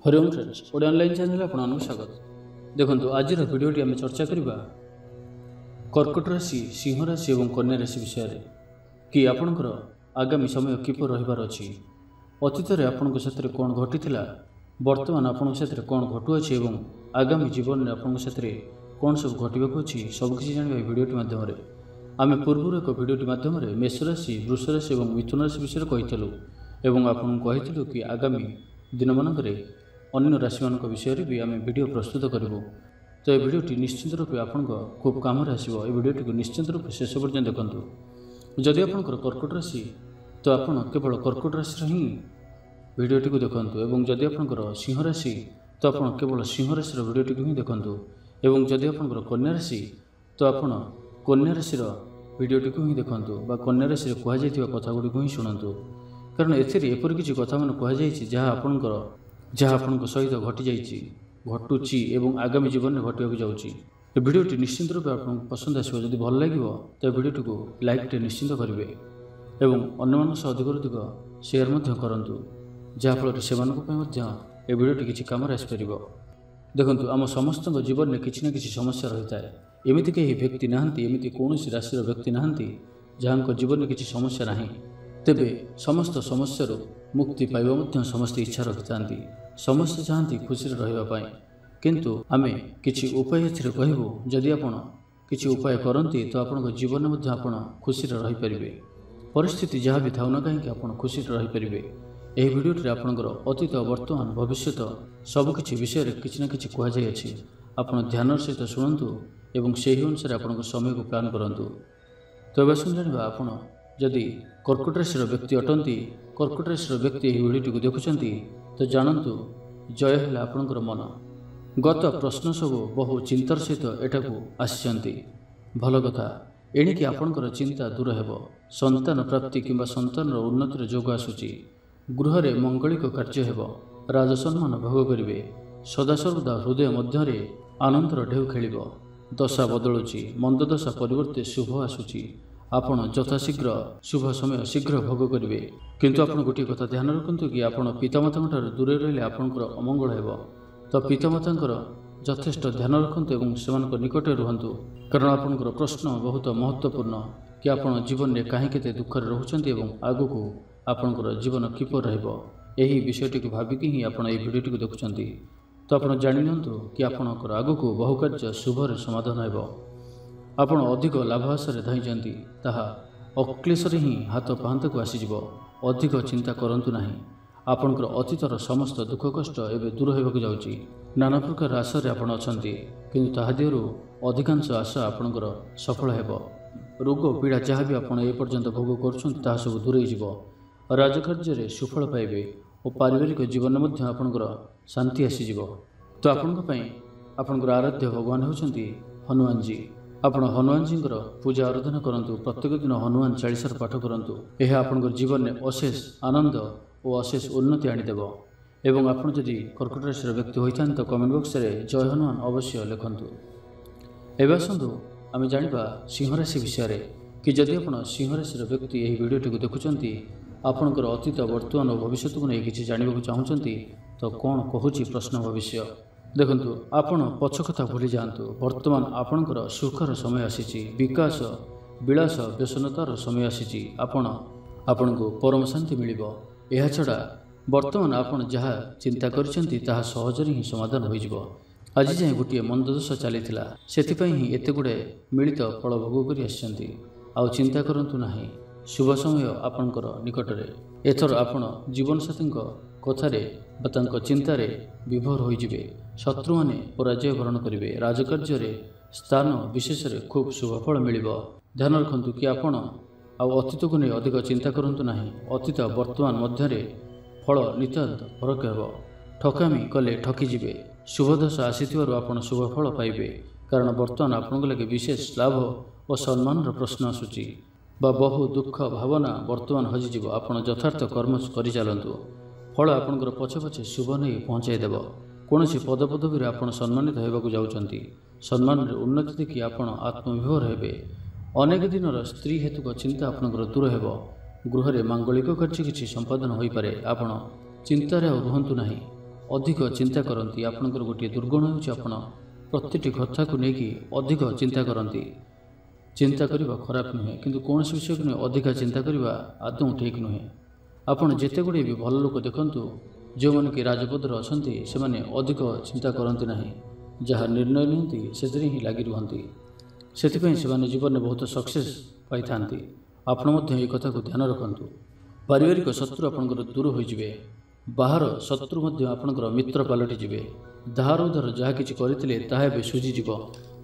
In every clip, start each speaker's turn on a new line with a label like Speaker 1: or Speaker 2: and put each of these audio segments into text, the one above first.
Speaker 1: Hariom friends Odia online channel आपको स्वागत। देखो आज भिडियोटी आम चर्चा करवा कर्कट राशि, सिंह राशि और कन्या राशि विषय में कि आपणकर आगामी समय किपर रहिबार अछि, अतीत में आपन साथ कौन घटी वर्तमान आपन साथ कौन घटुअछि और आगामी जीवन में आपन साथ कौन सब घटवाक अच्छी सबकि जाना भिडियोटी मध्यम आम पूर्व एक भिडियोटी मध्यम मेष राशि, वृष राशि और मिथुन राशि विषय कही आपको कि आगामी दिन मानक अन्य राशि मान विषय भी आम वीडियो प्रस्तुत करूँ। तो ये भिडियोटी निश्चित रूप आपन खूब कम आसो। ये भिडियोटी को निश्चित रूप शेष पर्यटन देखूँ। जदि आपंकर कर्कट राशि तो आप केवल कर्कट राशि ही भिडियोटी को देखूँ, और जदि आपंकर सिंह राशि तो आप केवल सिंह राशि भिडियोटी को ही देखूँ, और जदि आपंकर कन्या राशि तो आप कन्या राशि भिडियोटी को ही देखूँ बा कन्या राशि कहुई कथा गुड़ी ही शुणु। कारण एपर किसी कथा मान कहुई जहाँ आपण सहित घटी जाइए घटुची और आगामी जीवन में घटवाक जाऊँगी। भिडियोटी निश्चित रूप आपको पसंद आसो। जब भल लगे तो भिडियोटी को लाइक निश्चित करेंगे और अन्य अधिक अधिक शेयर करूँ, जहाँफल से ये भिडियोटी किसी कम आसपर। देखो आम समस्त जीवन में किसी न कि समस्या रही है। एमती कहीं व्यक्ति नहांती, एमती कौन राशि व्यक्ति नहांती जहाँ जीवन में किसी समस्या ना, तेबे समस्त समस्या मुक्ति पाइबा समस्ते इच्छा रखि था। समस्ते चाहती खुशी रही, किंतु आम किसी उपाय कहूँ। जदि आप किसी उपाय करती तो आप जीवन में आप खुशी रहीपर। परिस्थिति जहाँ भी था ना कहीं आप खुशी रहीपर। यह भिडियोटी आपंकर अतीत, वर्तमान, भविष्य सबकि विषय में किसी न कि कहुई। आप ध्यान सहित शुणु और से ही अनुसार आप समय को प्लां करूँ। तो बस जाना आप जदि कर्कट राशि व्यक्ति अटंती, कर्कट राशि व्यक्ति यह भिडियोटी को देखुंत तो जानतु जय है आपणकर मन। गत प्रश्न सब बहु चिंतार सहित एटाकू आसी भल कथा। एणिकी आपणकर चिंता दूर हेब। संतान प्राप्ति किंबा संतान उन्नतिर जोग आसूची। गृह में मंगलिक कार्य हेब। राजसम्मान भोग करेंगे। सदासर्वदा हृदय मध्य आनंदर ढेउ खेल। दशा बदलुची, मंद दशा परिवर्ते शुभ आसूची। आपण यथाशीघ्र शुभ समय शीघ्र भोग करेंगे। किंतु आप गोटे कथा ध्यान रखु कि आप पितामाता दूर रही आपंकर अमंगल हो। तो पितामाता यथेष्ट ध्यान रखु और से निकट रुहतु। कारण आपंकर प्रश्न बहुत महत्वपूर्ण कि आप जीवन में कहीं के दुखर रोचंती और आगु को आपंकर जीवन किपर रही विषयटी को भाविकी ही आप भिडियोटी को देखुं। तो आप जाणी कि आपंकर आगु को बहु कार्य शुभर समाधान हो। आप अधिक लाभ आशार धाई ताहा अक्लेशरे ही हाथ पाहांत को आसीज। अधिक चिंता करूँ ना। आपंकर अतीतर समस्त दुख कष्ट एवं दूर होगा जाऊँगी। नाना प्रकार आशार आप किंतु ताहा देहरु अधिकांश आशा आपंकर सफल हो। रोग पीड़ा जहाँ भी आप एपर्यंत भोग कर सब दूरे राजकार्य सुफल पाइबे और पारिवारिक जीवन में आपंकर शांति आसीज। तो आपंकर आराध्य भगवान होती हनुमान जी। आप हनुमान जी पूजा आराधना करूँ। प्रत्येक दिन हनुमान चालीसार पाठ करूँ। यह आपंकर जीवन में अशेष आनंद और अशेष उन्नति आनीदेव। एवं आप जदि कर्कट राशि व्यक्ति होता तो कमेंट बॉक्स में जय हनुमान अवश्य लिखतु। एवं आसतु आम जाना सिंह राशि विषय कि जदि आप सिंह राशि व्यक्ति यह भिडियोटी को देखुंत आपंकर अतीत, वर्तमान और भविष्य को नहीं किसी जानवा चाहूँगी तो कौन कहूँ प्रश्न भविष्य। देखु आपण पछ कथा भूली जातु। वर्तमान आपणकर सुखर समय आसी। विकास, विलास, व्यसनतार समय आसी। आपण को परम शांति मिल। यह छड़ा वर्तमान आपन जहाँ चिंता करछंती ताहा सहजरे ही समाधान हो। आज जाए गोटे मंद दशा चली से ही एत गुड़े मिलित फल भोग कर आ चिंता करूँ ना। शुभ समय आपणकर निकटरे। एथर आपण जीवन साथी कथार चिंतार विभोर होइजिबे। शत्रु माने पराजय वरण करेंगे। राजकार्य स्थान विशेष खूब शुभफल मिल। ध्यान रखु कि आपण अतीत को नहीं अधिक चिंता करूँ ना। अतीत वर्तमान मध्य फल नितांत फरक हो। ठकामी कले ठकीजे। शुभदशा आसीथिबारु आपण शुभफल पाइबे। कारण वर्तमान आपन लगे विशेष लाभ और सम्मान प्रश्न आसूची बा बहु दुख भावना वर्तमान हजिज। आप यथार्थ कर्म कर चलतु। फल आपंकर पछे पछे शुभ नहीं पहुँचाईदेव। कौन पदपदवी आप सम्मानित होगा जाऊँगी। सम्मान उन्नति देखि आप आत्मविभोर हे। अनेक दिन स्त्री हेतुक चिंता आपंकर दूर हो। गृह में मांगलिक कार्य किसी संपादन हो पारे। आप चिंतार रुहतु ना। ଅଧିକ ଚିନ୍ତା କରନ୍ତି। ଆପଣଙ୍କର ଗୋଟିଏ ଦୁର୍ଗୁଣ ହେଉଛି ଆପଣ ପ୍ରତିଟି କଥାକୁ ନେଇକି ଅଧିକ ଚିନ୍ତା କରନ୍ତି। ଚିନ୍ତା କରିବା ଖରାପ ନୁହେଁ, କିନ୍ତୁ କୌଣସି ବିଷୟକୁ ନେଇ ଅଧିକା ଚିନ୍ତା କରିବା ଆଦୌ ଠିକ୍ ନୁହେଁ। ଆପଣ ଯେତେ ଗୁଡ଼ିଏ ବି ଭଲ ଲୋକ ଦେଖନ୍ତୁ, ଯେଉଁମାନେ କି ରାଜପଦରେ ଅଛନ୍ତି, ସେମାନେ ଅଧିକ ଚିନ୍ତା କରନ୍ତି ନାହିଁ। ଯାହା ନିର୍ଣ୍ଣୟ ନିଅନ୍ତି ସେଥିରେ ହିଁ ଲାଗି ରୁହନ୍ତି। ସେଥିପାଇଁ ସେମାନେ ଜୀବନରେ ବହୁତ ସକ୍ସେସ୍ ପାଇଥାନ୍ତି। ଆପଣ ମଧ୍ୟ ଏହି କଥାକୁ ଧ୍ୟାନ ରଖନ୍ତୁ। ପାରିବାରିକ ଶତ୍ରୁ ଆପଣଙ୍କର ଦୂର ହୋଇଯିବେ। ବାହାର ଶତ୍ରୁ ମଧ୍ୟ ଆପଣଙ୍କର ମିତ୍ର ପାଲଟିଯିବେ। ଧାର ଉଧାର ଯାହା କିଛି କରିଥିଲେ ତାହା ଏବେ ସୁଝିଯିବ।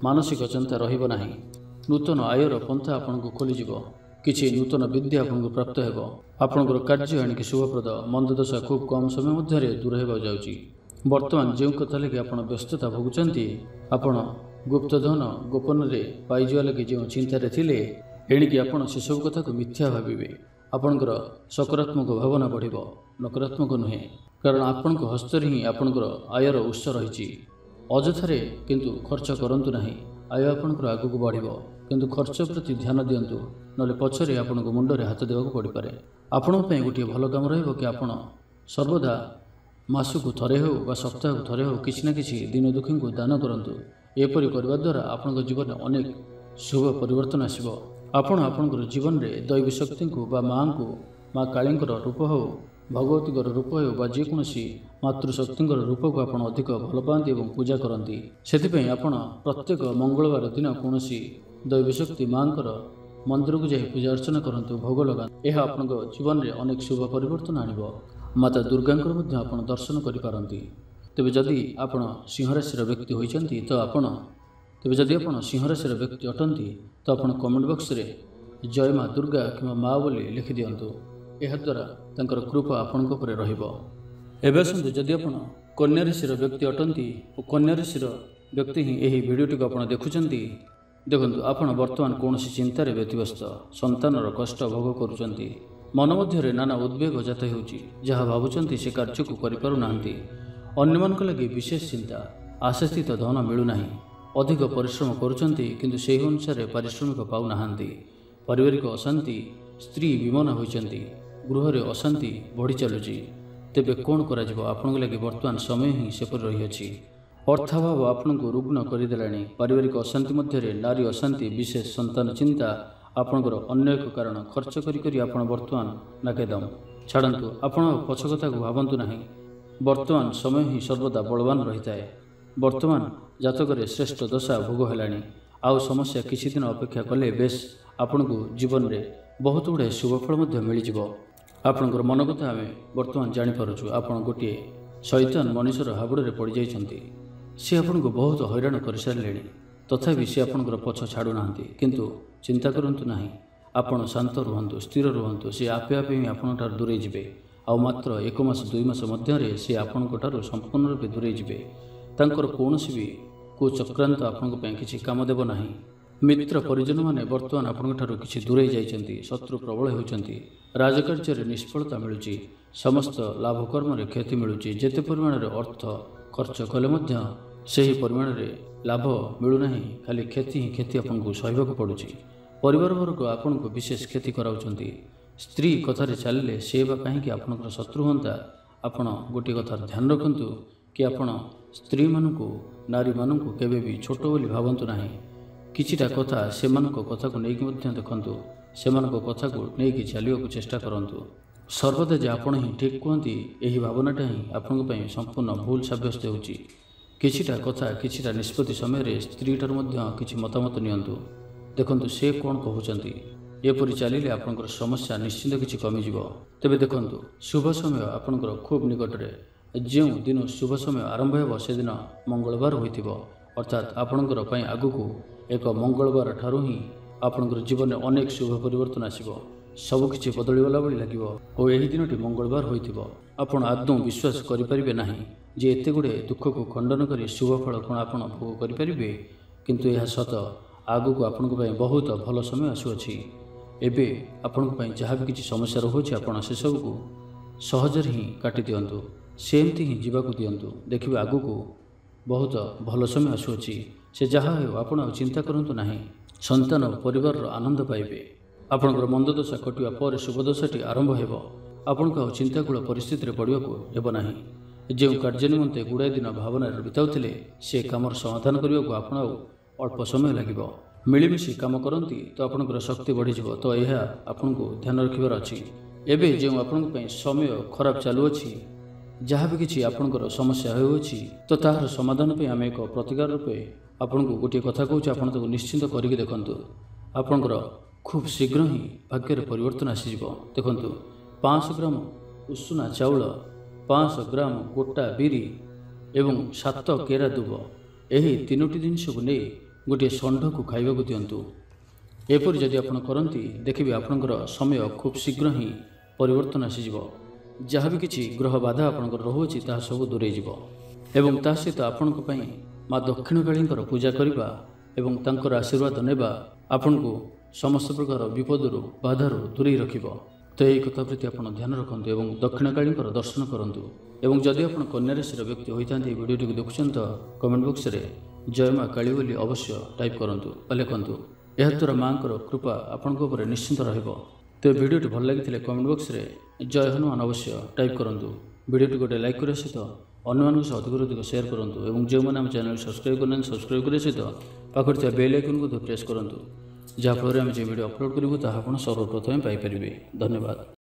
Speaker 1: ମାନସିକ ଚିନ୍ତା ରହିବ ନାହିଁ। ନୂତନ ଆୟର ପନ୍ଥା ଆପଣଙ୍କୁ ଖୋଲିଯିବ। କିଛି ନୂତନ ବିଦ୍ୟା ଆପଣଙ୍କୁ ପ୍ରାପ୍ତ ହେବ। ଆପଣଙ୍କର କାର୍ଯ୍ୟ ଆଣିକି ଶୁଭପ୍ରଦ। ମନ୍ଦ ଦଶା ଖୁବ୍ କମ୍ ସମୟ ମଧ୍ୟରେ ଦୂର ହେବାକୁ ଯାଉଛି। ବର୍ତ୍ତମାନ ଯେଉଁ କଥା ଲାଗି ଆପଣ ବ୍ୟସ୍ତତା ଭୋଗୁଛନ୍ତି, ଆପଣ ଗୁପ୍ତଧନ ଗୋପନରେ ପାଇଯିବା ଲାଗି ଯେଉଁ ଚିନ୍ତାରେ ଥିଲେ, ଏଣିକି ଆପଣ ସେସବୁ କଥାକୁ ମିଥ୍ୟା ଭାବିବେ। ଆପଣଙ୍କର ସକାରାତ୍ମକ ଭାବନା ବଢ଼ିବ, ନକାରାତ୍ମକ ନୁହେଁ। କାରଣ ଆପଣଙ୍କ ହସ୍ତରେ ହିଁ ଆପଣଙ୍କର ଆୟର ଉତ୍ସ ରହିଛି। ଅଯଥାରେ କିନ୍ତୁ ଖର୍ଚ୍ଚ କରନ୍ତୁ ନାହିଁ। ଆୟ ଆପଣଙ୍କର ଆଗକୁ ବଢ଼ିବ, କିନ୍ତୁ ଖର୍ଚ୍ଚ ପ୍ରତି ଧ୍ୟାନ ଦିଅନ୍ତୁ, ନହେଲେ ପଛରେ ଆପଣଙ୍କୁ ମୁଣ୍ଡରେ ହାତ ଦେବାକୁ ପଡ଼ିପାରେ। ଆପଣଙ୍କ ପାଇଁ ଗୋଟିଏ ଭଲ କାମ ରହିବ କି ଆପଣ ସର୍ବଦା ମାସକୁ ଥରେ ହେଉ ବା ସପ୍ତାହକୁ ଥରେ ହେଉ କିଛି ନା କିଛି ଦିନ ଦୁଃଖୀଙ୍କୁ ଦାନ କରନ୍ତୁ। ଏପରି କରିବା ଦ୍ୱାରା ଆପଣଙ୍କ ଜୀବନରେ ଅନେକ ଶୁଭ ପରିବର୍ତ୍ତନ ଆସିବ। ଆପଣ ଆପଣଙ୍କର ଜୀବନରେ ଦୈବୀ ଶକ୍ତିଙ୍କୁ ବା ମାଆଙ୍କୁ, ମା କାଳୀଙ୍କର ରୂପ ହେଉ, ଭଗବତୀଙ୍କର ରୂପ ହେଉ ବା ଯେକୌଣସି ମାତୃଶକ୍ତିଙ୍କର ରୂପକୁ ଆପଣ ଅଧିକ ଭଲ ପାଆନ୍ତି ଏବଂ ପୂଜା କରନ୍ତି। ସେଥିପାଇଁ ଆପଣ ପ୍ରତ୍ୟେକ ମଙ୍ଗଳବାର ଦିନ କୌଣସି ଦୈବୀ ଶକ୍ତି ମାଆଙ୍କର ମନ୍ଦିରକୁ ଯାଇ ପୂଜା ଅର୍ଚ୍ଚନା କରନ୍ତୁ, ଭୋଗ ଲଗାନ୍ତୁ। ଏହା ଆପଣଙ୍କ ଜୀବନରେ ଅନେକ ଶୁଭ ପରିବର୍ତ୍ତନ ଆଣିବ। ମାତା ଦୁର୍ଗାଙ୍କର ମଧ୍ୟ ଆପଣ ଦର୍ଶନ କରିପାରନ୍ତି। ତେବେ ଯଦି ଆପଣ ସିଂହ ରାଶିର ବ୍ୟକ୍ତି ହୋଇଛନ୍ତି ଯଦି ଆପଣ ସିଂହ ରାଶିର ବ୍ୟକ୍ତି ଅଟନ୍ତି, ତ ଆପଣ କମେଣ୍ଟ ବକ୍ସରେ ଜୟ ମା ଦୁର୍ଗା କିମ୍ବା ମା ବୋଲି ଲେଖିଦିଅନ୍ତୁ। ଏହାଦ୍ୱାରା ତାଙ୍କର କୃପା ଆପଣଙ୍କ ଉପରେ ରହିବ। ଏବେ ଆସନ୍ତୁ, ଯଦି ଆପଣ କନ୍ୟା ରାଶିର ବ୍ୟକ୍ତି ଅଟନ୍ତି ଓ କନ୍ୟା ରାଶିର ବ୍ୟକ୍ତି ହିଁ ଏହି ଭିଡ଼ିଓଟିକୁ ଆପଣ ଦେଖୁଛନ୍ତି, ଦେଖନ୍ତୁ ଆପଣ ବର୍ତ୍ତମାନ କୌଣସି ଚିନ୍ତାରେ ବ୍ୟତିବ୍ୟସ୍ତ, ସନ୍ତାନର କଷ୍ଟ ଭୋଗ କରୁଛନ୍ତି। ମନ ମଧ୍ୟରେ ନାନା ଉଦ୍ବେଗ ଜାତ ହେଉଛି। ଯାହା ଭାବୁଛନ୍ତି ସେ କାର୍ଯ୍ୟକୁ କରିପାରୁନାହାନ୍ତି। ଅନ୍ୟମାନଙ୍କ ଲାଗି ବିଶେଷ ଚିନ୍ତା, ଆଶାତୀତ ଧନ ମିଳୁନାହିଁ। ଅଧିକ ପରିଶ୍ରମ କରୁଛନ୍ତି, କିନ୍ତୁ ସେହି ଅନୁସାରେ ପାରିଶ୍ରମିକ ପାଉନାହାନ୍ତି। ପାରିବାରିକ ଅଶାନ୍ତି, ସ୍ତ୍ରୀ ବିମନା ହୋଇଛନ୍ତି। ଗୃହରେ ଅଶାନ୍ତି ବଢ଼ି ଚାଲୁଛି। ତେବେ କ'ଣ କରାଯିବ? ଆପଣଙ୍କ ଲାଗି ବର୍ତ୍ତମାନ ସମୟ ହିଁ ସେପରି ରହିଅଛି। ଅର୍ଥାଭାବ ଆପଣଙ୍କୁ ରୁଗ୍ଣ କରିଦେଲାଣି। ପାରିବାରିକ ଅଶାନ୍ତି ମଧ୍ୟରେ ନାରୀ ଅଶାନ୍ତି, ବିଶେଷ ସନ୍ତାନ ଚିନ୍ତା ଆପଣଙ୍କର ଅନ୍ୟ ଏକ କାରଣ। ଖର୍ଚ୍ଚ କରି ଆପଣ ବର୍ତ୍ତମାନ ନାକେଦମ। ଛାଡ଼ନ୍ତୁ, ଆପଣ ପଛ କଥାକୁ ଭାବନ୍ତୁ ନାହିଁ। ବର୍ତ୍ତମାନ ସମୟ ହିଁ ସର୍ବଦା ବଳବାନ ରହିଥାଏ। ବର୍ତ୍ତମାନ ଜାତକରେ ଶ୍ରେଷ୍ଠ ଦଶା ଭୋଗ ହେଲାଣି। ଆଉ ସମସ୍ୟା କିଛି ଦିନ ଅପେକ୍ଷା କଲେ ବେଶ୍ ଆପଣଙ୍କୁ ଜୀବନରେ ବହୁତ ଗୁଡ଼ିଏ ଶୁଭଫଳ ମଧ୍ୟ ମିଳିଯିବ। ଆପଣଙ୍କର ମନ କଥା ଆମେ ବର୍ତ୍ତମାନ ଜାଣିପାରୁଛୁ। ଆପଣ ଗୋଟିଏ ଶୈତାନ ମଣିଷର ହାବୁଡ଼ରେ ପଡ଼ିଯାଇଛନ୍ତି। ସେ ଆପଣଙ୍କୁ ବହୁତ ହଇରାଣ କରିସାରିଲେଣି, ତଥାପି ସେ ଆପଣଙ୍କର ପଛ ଛାଡ଼ୁନାହାନ୍ତି। କିନ୍ତୁ ଚିନ୍ତା କରନ୍ତୁ ନାହିଁ, ଆପଣ ଶାନ୍ତ ରୁହନ୍ତୁ, ସ୍ଥିର ରୁହନ୍ତୁ। ସେ ଆପେ ଆପେ ହିଁ ଆପଣଙ୍କଠାରୁ ଦୂରେଇ ଯିବେ। ଆଉ ମାତ୍ର 1 ମାସ 2 ମାସ ମଧ୍ୟରେ ସେ ଆପଣଙ୍କଠାରୁ ସମ୍ପୂର୍ଣ୍ଣ ରୂପେ ଦୂରେଇ ଯିବେ। ତାଙ୍କର କୌଣସି ବି କୁଚକ୍ରାନ୍ତ ଆପଣଙ୍କ ପାଇଁ କିଛି କାମ ଦେବ ନାହିଁ। ମିତ୍ର ପରିଜନମାନେ ବର୍ତ୍ତମାନ ଆପଣଙ୍କଠାରୁ କିଛି ଦୂରେଇ ଯାଇଛନ୍ତି। ଶତ୍ରୁ ପ୍ରବଳ ହେଉଛନ୍ତି। ରାଜକାର୍ଯ୍ୟରେ ନିଷ୍ଫଳତା ମିଳୁଛି। ସମସ୍ତ ଲାଭ କର୍ମରେ କ୍ଷତି ମିଳୁଛି। ଯେତେ ପରିମାଣରେ ଅର୍ଥ ଖର୍ଚ୍ଚ କଲେ ମଧ୍ୟ ସେହି ପରିମାଣରେ ଲାଭ ମିଳୁନାହିଁ। ଖାଲି କ୍ଷତି ହିଁ କ୍ଷତି ଆପଣଙ୍କୁ ସହିବାକୁ ପଡ଼ୁଛି। ପରିବାର ବର୍ଗ ଆପଣଙ୍କୁ ବିଶେଷ କ୍ଷତି କରାଉଛନ୍ତି। ସ୍ତ୍ରୀ କଥାରେ ଚାଲିଲେ ସେ ବା କାହିଁକି ଆପଣଙ୍କର ଶତ୍ରୁ ହୁଅନ୍ତା? ଆପଣ ଗୋଟିଏ କଥାର ଧ୍ୟାନ ରଖନ୍ତୁ କି ଆପଣ ସ୍ତ୍ରୀମାନଙ୍କୁ, ନାରୀମାନଙ୍କୁ କେବେ ବି ଛୋଟ ବୋଲି ଭାବନ୍ତୁ ନାହିଁ। କିଛିଟା କଥା ସେମାନଙ୍କ କଥାକୁ ନେଇକି ମଧ୍ୟ ଦେଖନ୍ତୁ। ସେମାନଙ୍କ କଥାକୁ ନେଇକି ଚାଲିବାକୁ ଚେଷ୍ଟା କରନ୍ତୁ। ସର୍ବଦା ଯେ ଆପଣ ହିଁ ଠିକ୍ କୁହନ୍ତି, ଏହି ଭାବନାଟା ହିଁ ଆପଣଙ୍କ ପାଇଁ ସମ୍ପୂର୍ଣ୍ଣ ଭୁଲ ସାବ୍ୟସ୍ତ ହେଉଛି। କିଛିଟା କଥା, କିଛିଟା ନିଷ୍ପତ୍ତି ସମୟରେ ସ୍ତ୍ରୀଠାରୁ ମଧ୍ୟ କିଛି ମତାମତ ନିଅନ୍ତୁ। ଦେଖନ୍ତୁ ସେ କ'ଣ କହୁଛନ୍ତି। ଏପରି ଚାଲିଲେ ଆପଣଙ୍କର ସମସ୍ୟା ନିଶ୍ଚିନ୍ତ କିଛି କମିଯିବ। ତେବେ ଦେଖନ୍ତୁ, ଶୁଭ ସମୟ ଆପଣଙ୍କର ଖୁବ୍ ନିକଟରେ। ଯେଉଁ ଦିନ ଶୁଭ ସମୟ ଆରମ୍ଭ ହେବ ସେଦିନ ମଙ୍ଗଳବାର ହୋଇଥିବ। ଅର୍ଥାତ୍ ଆପଣଙ୍କର ପାଇଁ ଆଗକୁ ଏକ ମଙ୍ଗଳବାର ଠାରୁ ହିଁ ଆପଣଙ୍କର ଜୀବନରେ ଅନେକ ଶୁଭ ପରିବର୍ତ୍ତନ ଆସିବ। ସବୁକିଛି ବଦଳିଗଲା ଭଳି ଲାଗିବ। ଓ ଏହି ଦିନଟି ମଙ୍ଗଳବାର ହୋଇଥିବ। ଆପଣ ଆଦୌ ବିଶ୍ୱାସ କରିପାରିବେ ନାହିଁ ଯେ ଏତେ ଗୁଡ଼ିଏ ଦୁଃଖକୁ ଖଣ୍ଡନ କରି ଶୁଭ ଫଳ କ'ଣ ଆପଣ ଭୋଗ କରିପାରିବେ। କିନ୍ତୁ ଏହା ସତ, ଆଗକୁ ଆପଣଙ୍କ ପାଇଁ ବହୁତ ଭଲ ସମୟ ଆସୁଅଛି। ଏବେ ଆପଣଙ୍କ ପାଇଁ ଯାହା ବି କିଛି ସମସ୍ୟା ରହୁଛି, ଆପଣ ସେସବୁକୁ ସହଜରେ ହିଁ କାଟି ଦିଅନ୍ତୁ। ସେମିତି ହିଁ ଯିବାକୁ ଦିଅନ୍ତୁ। ଦେଖିବେ ଆଗକୁ ବହୁତ ଭଲ ସମୟ ଆସୁଅଛି। ସେ ଯାହା ହେଉ ଆପଣ ଆଉ ଚିନ୍ତା କରନ୍ତୁ ନାହିଁ। ସନ୍ତାନ ପରିବାରର ଆନନ୍ଦ ପାଇବେ। ଆପଣଙ୍କର ମନ୍ଦ ଦଶା କଟିବା ପରେ ଶୁଭ ଦଶାଟି ଆରମ୍ଭ ହେବ। ଆପଣଙ୍କୁ ଆଉ ଚିନ୍ତାକୂଳ ପରିସ୍ଥିତିରେ ପଡ଼ିବାକୁ ହେବ ନାହିଁ। ଯେଉଁ କାର୍ଯ୍ୟ ନିମନ୍ତେ ଗୁଡ଼ାଏ ଦିନ ଭାବନାରେ ବିତାଉଥିଲେ ସେ କାମର ସମାଧାନ କରିବାକୁ ଆପଣ ଆଉ ଅଳ୍ପ ସମୟ ଲାଗିବ। ମିଳିମିଶି କାମ କରନ୍ତି ତ ଆପଣଙ୍କର ଶକ୍ତି ବଢ଼ିଯିବ। ତ ଏହା ଆପଣଙ୍କୁ ଧ୍ୟାନ ରଖିବାର ଅଛି। ଏବେ ଯେଉଁ ଆପଣଙ୍କ ପାଇଁ ସମୟ ଖରାପ ଚାଲୁଅଛି, ଯାହା ବି କିଛି ଆପଣଙ୍କର ସମସ୍ୟା ହେଉଅଛି ତ ତାହାର ସମାଧାନ ପାଇଁ ଆମେ ଏକ ପ୍ରତିକାର ରୂପେ ଆପଣଙ୍କୁ ଗୋଟିଏ କଥା କହୁଛୁ, ଆପଣ ତାକୁ ନିଶ୍ଚିନ୍ତ କରିକି ଦେଖନ୍ତୁ। ଆପଣଙ୍କର ଖୁବ୍ ଶୀଘ୍ର ହିଁ ଭାଗ୍ୟରେ ପରିବର୍ତ୍ତନ ଆସିଯିବ। ଦେଖନ୍ତୁ, 500 ଗ୍ରାମ ଉଷୁନା ଚାଉଳ, 500 ଗ୍ରାମ ଗୋଟା ବିରି ଏବଂ 7 କେରା ଦୁବ, ଏହି 3ଟି ଜିନିଷକୁ ନେଇ ଗୋଟିଏ ଷଣ୍ଢକୁ ଖାଇବାକୁ ଦିଅନ୍ତୁ। ଏପରି ଯଦି ଆପଣ କରନ୍ତି ଦେଖିବେ ଆପଣଙ୍କର ସମୟ ଖୁବ୍ ଶୀଘ୍ର ହିଁ ପରିବର୍ତ୍ତନ ଆସିଯିବ। ଯାହା ବି କିଛି ଗ୍ରହ ବାଧା ଆପଣଙ୍କର ରହୁଅଛି ତାହା ସବୁ ଦୂରେଇଯିବ ଏବଂ ତା ସହିତ ଆପଣଙ୍କ ପାଇଁ ମା ଦକ୍ଷିଣକାଳୀଙ୍କର ପୂଜା କରିବା ଏବଂ ତାଙ୍କର ଆଶୀର୍ବାଦ ନେବା ଆପଣଙ୍କୁ ସମସ୍ତ ପ୍ରକାର ବିପଦରୁ ବାଧାରୁ ଦୂରେଇ ରଖିବ। ତ ଏହି କଥା ପ୍ରତି ଆପଣ ଧ୍ୟାନ ରଖନ୍ତୁ ଏବଂ ଦକ୍ଷିଣକାଳୀଙ୍କର ଦର୍ଶନ କରନ୍ତୁ। ଏବଂ ଯଦି ଆପଣ କନ୍ୟା ରାଶିର ବ୍ୟକ୍ତି ହୋଇଥାନ୍ତି ଏହି ଭିଡ଼ିଓଟିକୁ ଦେଖୁଛନ୍ତି ତ କମେଣ୍ଟ ବକ୍ସରେ ଜୟ ମା କାଳୀ ବୋଲି ଅବଶ୍ୟ ଟାଇପ୍ କରନ୍ତୁ ବା ଲେଖନ୍ତୁ। ଏହାଦ୍ୱାରା ମାଙ୍କର କୃପା ଆପଣଙ୍କ ଉପରେ ନିଶ୍ଚିନ୍ତ ରହିବ। ତ ଏ ଭିଡ଼ିଓଟି ଭଲ ଲାଗିଥିଲେ କମେଣ୍ଟ ବକ୍ସରେ ଜୟ ହନୁମାନ ଅବଶ୍ୟ ଟାଇପ୍ କରନ୍ତୁ। ଭିଡ଼ିଓଟି ଗୋଟେ ଲାଇକ୍ କରିବା ସହିତ ଅନ୍ୟମାନଙ୍କ ସହ ଅଧିକରୁ ଅଧିକ ସେୟାର କରନ୍ତୁ ଏବଂ ଯେଉଁମାନେ ଆମ ଚ୍ୟାନେଲ୍ ସବସ୍କ୍ରାଇବ୍ କରିନାହାନ୍ତି ସବସ୍କ୍ରାଇବ୍ କରିବା ସହିତ ପାଖରେ ଥିବା ବେଲ୍ ଆଇକନ୍କୁ ପ୍ରେସ୍ କରନ୍ତୁ, ଯାହାଫଳରେ ଆମେ ଯେଉଁ ଭିଡ଼ିଓ ଅପଲୋଡ଼ କରିବୁ ତାହା ଆପଣ ସର୍ବପ୍ରଥମେ ପାଇପାରିବେ। ଧନ୍ୟବାଦ।